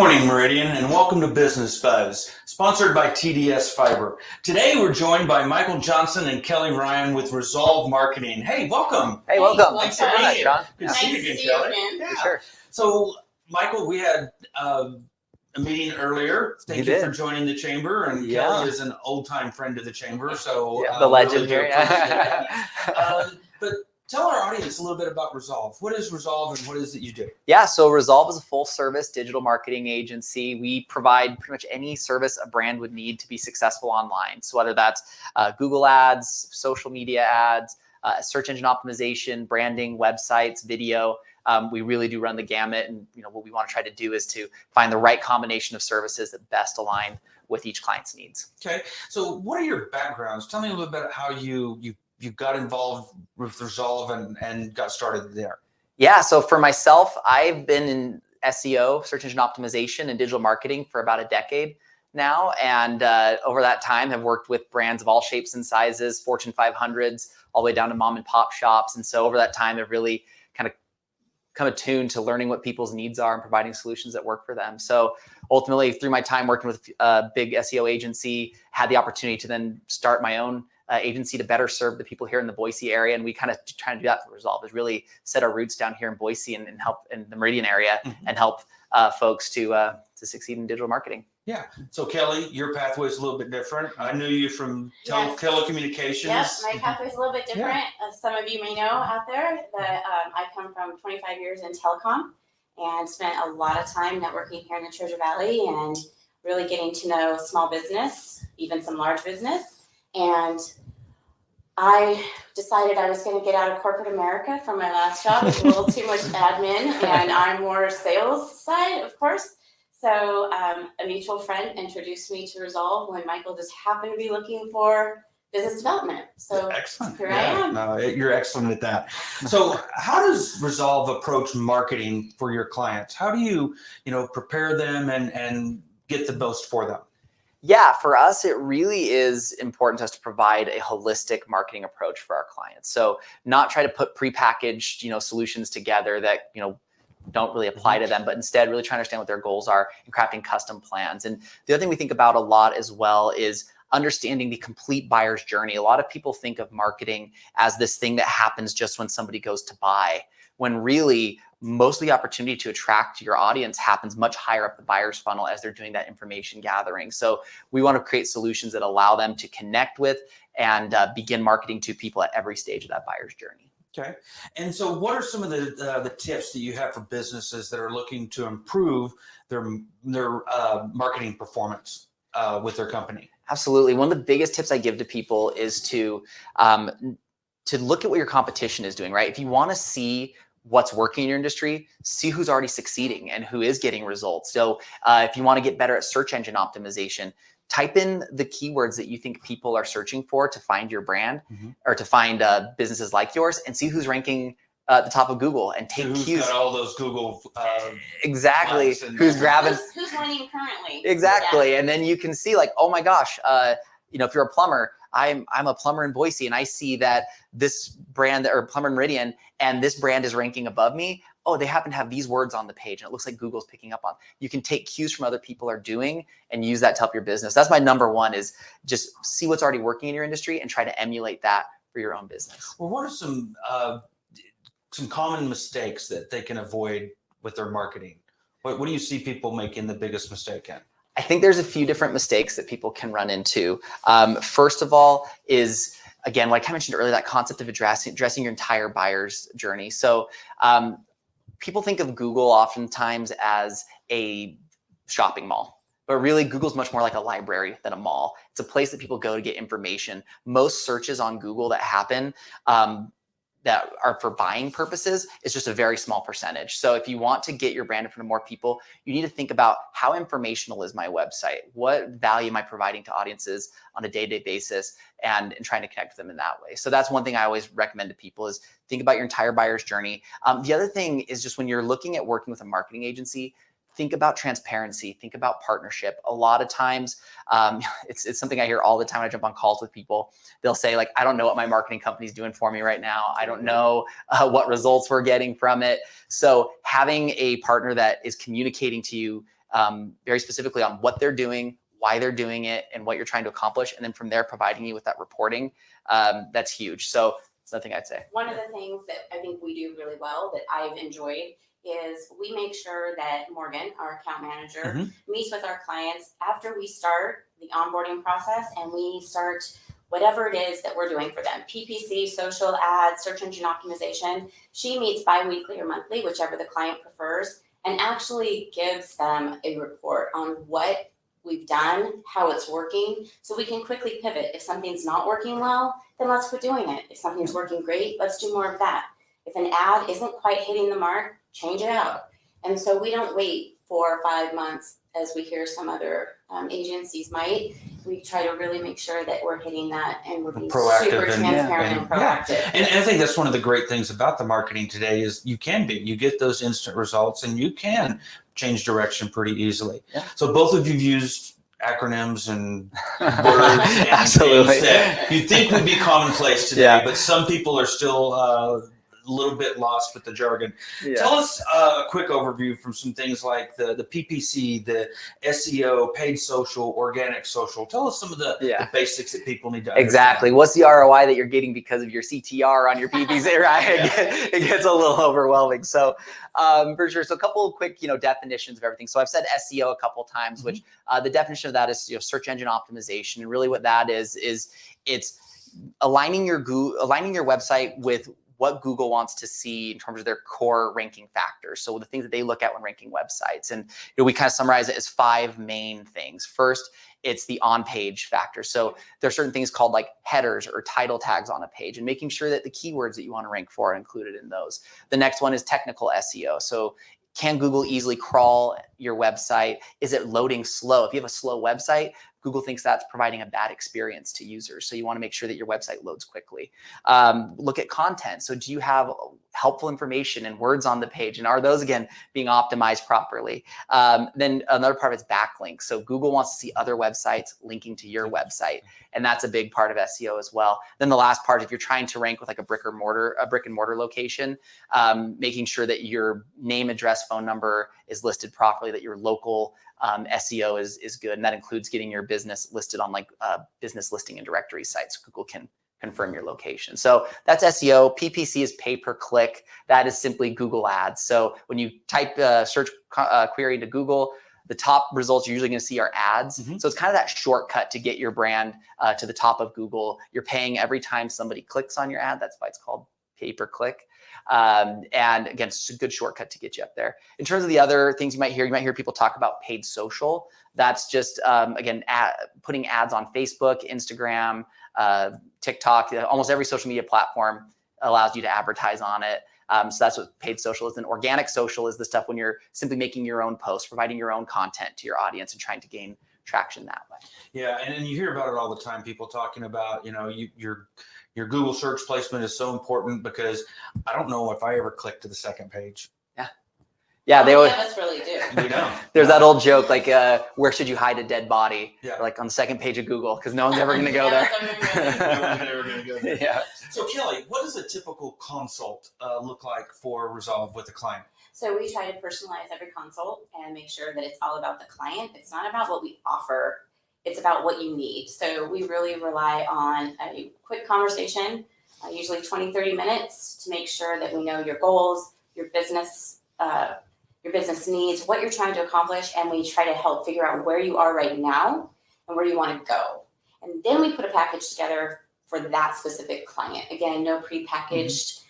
morning, Meridian, and welcome to Business Buzz, sponsored by TDS Fiber. Today, we're joined by Michael Johnson and Kelly Ryan with Resolve Marketing. Hey, welcome. Hey, welcome. Thanks for being having us, here. Sean. Good to see you again, Kelly. Yeah. For sure. So, Michael, we had a meeting earlier. Thank you for joining the chamber, and Kelly is an old-time friend of the chamber, so the legend really here. But tell our audience a little bit about Resolve. What is Resolve and what is it you do? Yeah, so Resolve is a full-service digital marketing agency. We provide pretty much any service a brand would need to be successful online. So whether that's Google ads, social media ads, search engine optimization, branding, websites, video, we really do run the gamut. And what we want to try to do is to find the right combination of services that best align with each client's needs. Okay, so what are your backgrounds? Tell me a little bit about how you got involved with Resolve and got started there. Yeah, so for myself, I've been in SEO, search engine optimization, and digital marketing for about a decade now. And over that time, have worked with brands of all shapes and sizes, Fortune 500s, all the way down to mom and pop shops. And so over that time, I've really kind of come attuned to learning what people's needs are and providing solutions that work for them. So ultimately, through my time working with a big SEO agency, had the opportunity to then start my own agency to better serve the people here in the Boise area. And we kind of try to do that for Resolve, is really set our roots down here in Boise and help in the Meridian area and help folks to succeed in digital marketing. Yeah. So Kelly, your pathway is a little bit different. I knew you from telecommunications. Yep, my pathway is a little bit different. Yeah. Some of you may know out there that I come from 25 years in telecom and spent a lot of time networking here in the Treasure Valley and really getting to know small business, even some large business. And I decided I was going to get out of corporate America from my last job. It was a little too much admin, and I'm more sales side, of course. So a mutual friend introduced me to Resolve when Michael just happened to be looking for business development. So excellent. Here I am. No, you're excellent at that. So how does Resolve approach marketing for your clients? How do you prepare them and get the most for them? Yeah, for us, it really is important to us to provide a holistic marketing approach for our clients. So not try to put prepackaged, solutions together that, don't really apply to them, but instead really try to understand what their goals are and crafting custom plans. And the other thing we think about a lot as well is understanding the complete buyer's journey. A lot of people think of marketing as this thing that happens just when somebody goes to buy, when really most of the opportunity to attract your audience happens much higher up the buyer's funnel as they're doing that information gathering. So we want to create solutions that allow them to connect with and begin marketing to people at every stage of that buyer's journey. Okay. And so what are some of the tips that you have for businesses that are looking to improve their marketing performance with their company? Absolutely. One of the biggest tips I give to people is to look at what your competition is doing, right? If you want to see what's working in your industry, see who's already succeeding and who is getting results. So if you want to get better at search engine optimization, type in the keywords that you think people are searching for to find your brand or to find businesses like yours, and see who's ranking at the top of Google and take who's cues. Got all those Google exactly. Who's grabbing? Who's winning currently? Exactly. Yeah. And then you can see like, oh my gosh, if you're a plumber, I'm a plumber in Boise, and I see that this brand or Plumber Meridian and this brand is ranking above me. Oh, they happen to have these words on the page, and it looks like Google's picking up on. You can take cues from other people are doing and use that to help your business. That's my number one, is just see what's already working in your industry and try to emulate that for your own business. Well, what are some common mistakes that they can avoid with their marketing? What do you see people making the biggest mistake in? I think there's a few different mistakes that people can run into. First of all is, again, like I mentioned earlier, that concept of addressing your entire buyer's journey. So people think of Google oftentimes as a shopping mall, but really Google's much more like a library than a mall. It's a place that people go to get information. Most searches on Google that happen that are for buying purposes is just a very small percentage. So if you want to get your brand in front of more people, you need to think about how informational is my website? What value am I providing to audiences on a day-to-day basis, and trying to connect with them in that way. So that's one thing I always recommend to people, is think about your entire buyer's journey. The other thing is just when you're looking at working with a marketing agency, think about transparency, think about partnership. A lot of times, it's something I hear all the time when I jump on calls with people. They'll say, like, I don't know what my marketing company's doing for me right now. I don't know what results we're getting from it. So having a partner that is communicating to you very specifically on what they're doing, why they're doing it, and what you're trying to accomplish. And then from there, providing you with that reporting, that's huge. So it's nothing I'd say. One of the things that I think we do really well that I've enjoyed is we make sure that Morgan, our account manager, meets with our clients after we start the onboarding process and we start whatever it is that we're doing for them. PPC, social ads, search engine optimization. She meets bi-weekly or monthly, whichever the client prefers, and actually gives them a report on what we've done, how it's working, so we can quickly pivot. If something's not working well, then let's quit doing it. If something's working great, let's do more of that. If an ad isn't quite hitting the mark, change it out. And so we don't wait 4 or 5 months as we hear some other agencies might. We try to really make sure that we're hitting that and we're being super transparent and proactive. Yeah. And I think that's one of the great things about the marketing today is you get those instant results and you can change direction pretty easily. Yeah. So both of you used acronyms and words and Absolutely. things that you think would be commonplace today, but some people are still a little bit lost with the jargon. Tell us a quick overview from some things like the PPC, the SEO, paid social, organic social. Tell us some of the basics that people need to understand. Exactly. What's the ROI that you're getting because of your CTR on your PPC, right? It gets a little overwhelming. So for sure. So a couple of quick, definitions of everything. So I've said SEO a couple of times, which the definition of that is, search engine optimization. And really what that is it's aligning your website with what Google wants to see in terms of their core ranking factors. So the things that they look at when ranking websites. And we kind of summarize it as 5 main things. First, it's the on-page factor. So there are certain things called like headers or title tags on a page and making sure that the keywords that you want to rank for are included in those. The next one is technical SEO. So can Google easily crawl your website? Is it loading slow? If you have a slow website, Google thinks that's providing a bad experience to users. So you want to make sure that your website loads quickly. Look at content. So do you have helpful information and words on the page? And are those, again, being optimized properly? Then another part of it's backlinks. So Google wants to see other websites linking to your website. And that's a big part of SEO as well. Then the last part, if you're trying to rank with like a brick and mortar location, making sure that your name, address, phone number is listed properly, that your local SEO is good. And that includes getting your business listed on like business listing and directory sites. So Google can confirm your location. So that's SEO. PPC is pay per click. That is simply Google ads. So when you type a search query into Google, the top results you're usually going to see are ads. So it's kind of that shortcut to get your brand to the top of Google. You're paying every time somebody clicks on your ad. That's why it's called pay per click. And again, it's a good shortcut to get you up there. In terms of the other things you might hear people talk about paid social. That's just, again, putting ads on Facebook, Instagram, TikTok, almost every social media platform allows you to advertise on it. So that's what paid social is. And organic social is the stuff when you're simply making your own posts, providing your own content to your audience and trying to gain traction that way. Yeah, and you hear about it all the time. People talking about, your Google search placement is so important because I don't know if I ever click to the second page. Yeah, they always. Us really do. We don't. There's that old joke like, where should you hide a dead body? Yeah. Like on the second page of Google, because no one's ever going to go there. No one's ever going to go there. Yeah. So Kelly, what does a typical consult look like for Resolve with a client? So we try to personalize every consult and make sure that it's all about the client. It's not about what we offer. It's about what you need. So we really rely on a quick conversation, usually 20, 30 minutes to make sure that we know your goals, your business needs, what you're trying to accomplish, and we try to help figure out where you are right now and where you want to go. And then we put a package together for that specific client. Again, no prepackaged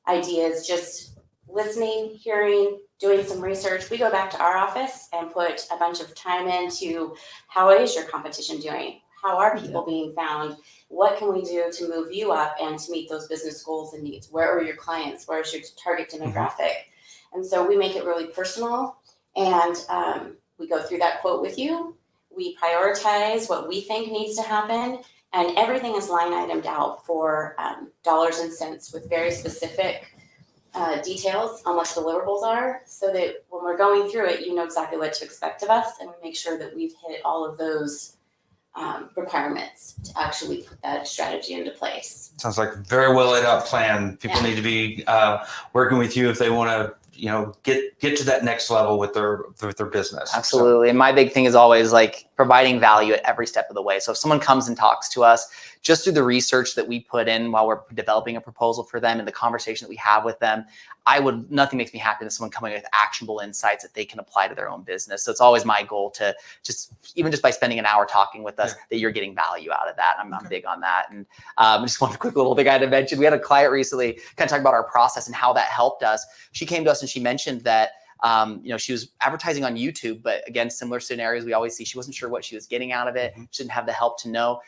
ideas, just listening, hearing, doing some research. We go back to our office and put a bunch of time into how is your competition doing? How are people being found? What can we do to move you up and to meet those business goals and needs? Where are your clients? Where is your target demographic? And so we make it really personal, and we go through that quote with you. We prioritize what we think needs to happen, and everything is line itemed out for dollars and cents with very specific details on what the deliverables are, so that when we're going through it, you know exactly what to expect of us, and we make sure that we've hit all of those requirements to actually put that strategy into place. Sounds like a very well laid out plan. People need to be working with you if they want to get to that next level with their business. Absolutely. And my big thing is always like providing value at every step of the way. So if someone comes and talks to us, just through the research that we put in while we're developing a proposal for them and the conversation that we have with them, nothing makes me happier than someone coming with actionable insights that they can apply to their own business. So it's always my goal to even just by spending an hour talking with us, that you're getting value out of that. I'm big on that. And just one quick little thing I had to mention. We had a client recently kind of talk about our process and how that helped us. She came to us and she mentioned that she was advertising on YouTube, but again, similar scenarios we always see. She wasn't sure what she was getting out of it. She didn't have the help to know.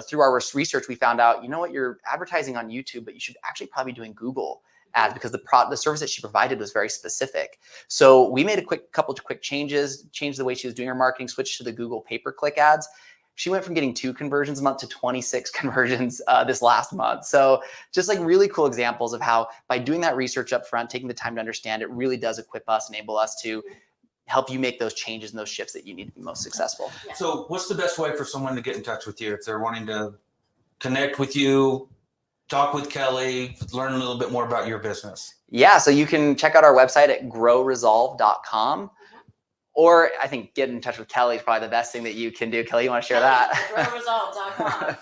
Through our research, we found out, you're advertising on YouTube, but you should actually probably be doing Google ads because the service that she provided was very specific. So we made a couple of quick changes, changed the way she was doing her marketing, switched to the Google pay-per-click ads. She went from getting 2 conversions a month to 26 conversions this last month. So just like really cool examples of how by doing that research up front, taking the time to understand, it really does equip us, enable us to help you make those changes and those shifts that you need to be most successful. Yeah. So what's the best way for someone to get in touch with you if they're wanting to connect with you, talk with Kelly, learn a little bit more about your business? Yeah, so you can check out our website at growresolve.com. Or I think getting in touch with Kelly is probably the best thing that you can do. Kelly, you want to share that? Growresolve.com.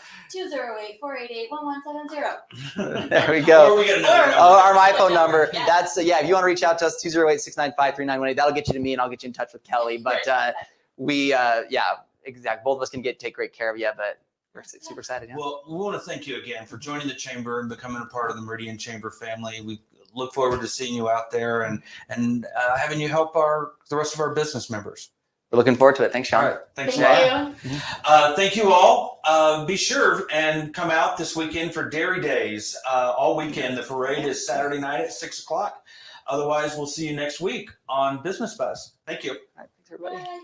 208-488-1170. There we go. Or we get another number. Our my phone number. Yeah. That's if you want to reach out to us, 208-695-3918. That'll get you to me, and I'll get you in touch with Kelly. But exactly. Both of us can take great care of you. But we're super excited. Yeah. Well, we want to thank you again for joining the chamber and becoming a part of the Meridian Chamber family. We look forward to seeing you out there and having you help the rest of our business members. We're looking forward to it. Thanks, Sean. All right. Thanks a Thank lot. you. Thank you all. Be sure and come out this weekend for Dairy Days all weekend. The parade is Saturday night at 6:00. Otherwise, we'll see you next week on Business Buzz. Thank you. All right, thanks, everybody. Bye.